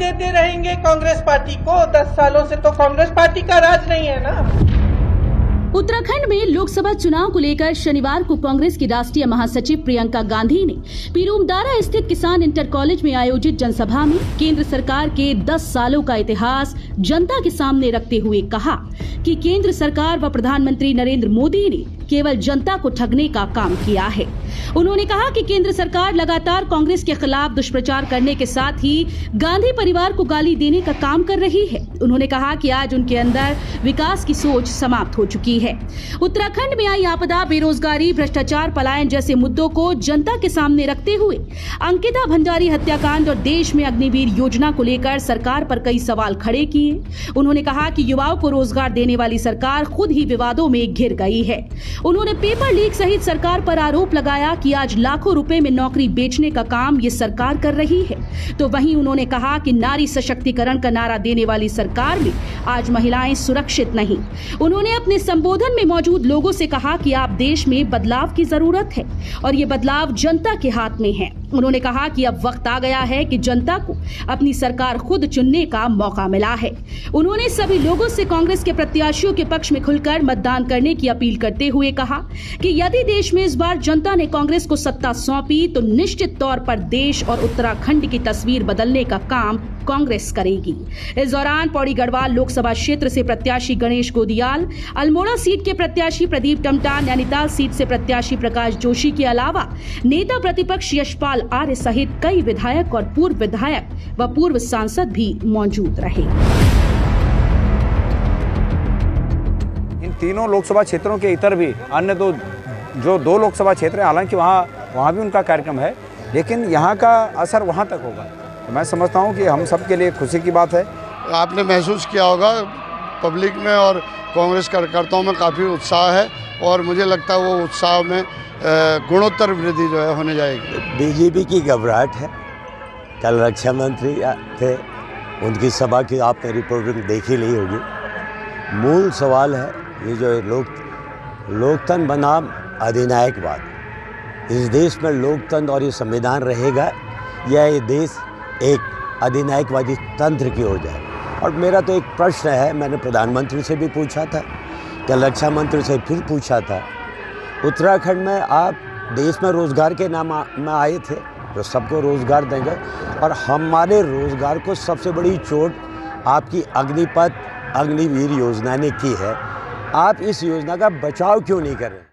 देते रहेंगे कांग्रेस पार्टी को? 10 सालों से तो कांग्रेस पार्टी का राज नहीं है ना। उत्तराखंड में लोकसभा चुनाव को लेकर शनिवार को कांग्रेस की राष्ट्रीय महासचिव प्रियंका गांधी ने पीरूमदारा स्थित किसान इंटर कॉलेज में आयोजित जनसभा में केंद्र सरकार के 10 सालों का इतिहास जनता के सामने रखते हुए कहा कि केंद्र सरकार व प्रधानमंत्री नरेंद्र मोदी ने केवल जनता को ठगने का काम किया है। उन्होंने कहा कि केंद्र सरकार लगातार कांग्रेस के खिलाफ दुष्प्रचार करने के साथ ही गांधी परिवार को गाली देने का काम कर रही है। उन्होंने कहा कि आज उनके अंदर विकास की सोच समाप्त हो चुकी है। उत्तराखंड में आई आपदा, बेरोजगारी, भ्रष्टाचार, पलायन जैसे मुद्दों को जनता के सामने रखते हुए अंकिता भंडारी हत्याकांड और देश में अग्निवीर योजना को लेकर सरकार पर कई सवाल खड़े किए। उन्होंने कहा कि युवाओं को रोजगार देने वाली सरकार खुद ही विवादों में घिर गई है। उन्होंने पेपर लीक सहित सरकार पर आरोप लगाया कि आज लाखों रुपए में नौकरी बेचने का काम ये सरकार कर रही है। तो वहीं उन्होंने कहा कि नारी सशक्तिकरण का नारा देने वाली सरकार में आज महिलाएं सुरक्षित नहीं। उन्होंने अपने संबोधन में मौजूद लोगों से कहा कि आप देश में बदलाव की जरूरत है और ये बदलाव जनता के हाथ में है। उन्होंने कहा कि अब वक्त आ गया है कि जनता को अपनी सरकार खुद चुनने का मौका मिला है। उन्होंने सभी लोगों से कांग्रेस के प्रत्याशियों के पक्ष में खुलकर मतदान करने की अपील करते हुए कहा कि यदि देश में इस बार जनता ने कांग्रेस को सत्ता सौंपी तो निश्चित तौर पर देश और उत्तराखंड की तस्वीर बदलने का काम कांग्रेस करेगी। इस दौरान पौड़ी गढ़वाल लोकसभा क्षेत्र से प्रत्याशी गणेश गोदियाल, अल्मोड़ा सीट के प्रत्याशी प्रदीप टमटा, नैनीताल सीट से प्रत्याशी प्रकाश जोशी के अलावा नेता प्रतिपक्ष यशपाल आर्य सहित कई विधायक और पूर्व विधायक व पूर्व सांसद भी मौजूद रहे। इन तीनों लोकसभा क्षेत्रों के इतर भी अन्य जो दो लोकसभा क्षेत्र हैं, हालांकि वहाँ भी उनका कार्यक्रम है, लेकिन यहाँ का असर वहाँ तक होगा। तो मैं समझता हूँ कि हम सब के लिए खुशी की बात है। आपने महसूस किया होगा पब्लिक में और कांग्रेस कार्यकर्ताओं में काफ़ी उत्साह है और मुझे लगता है वो उत्साह में गुणोत्तर वृद्धि जो है होने जाएगी। बीजेपी की घबराहट है। कल रक्षा मंत्री थे, उनकी सभा की आपने रिपोर्टिंग देखी नहीं होगी। मूल सवाल है ये जो लोकतंत्र बनाम अधिनायकवाद। इस देश में लोकतंत्र और ये संविधान रहेगा या ये देश एक अधिनायकवादी तंत्र की हो जाए। और मेरा तो एक प्रश्न है, मैंने प्रधानमंत्री से भी पूछा था, कल रक्षा मंत्री से फिर पूछा था, उत्तराखंड में आप देश में रोज़गार के नाम में आए थे तो सबको रोज़गार देंगे और हमारे रोज़गार को सबसे बड़ी चोट आपकी अग्निवीर योजना ने की है। आप इस योजना का बचाव क्यों नहीं कर रहे?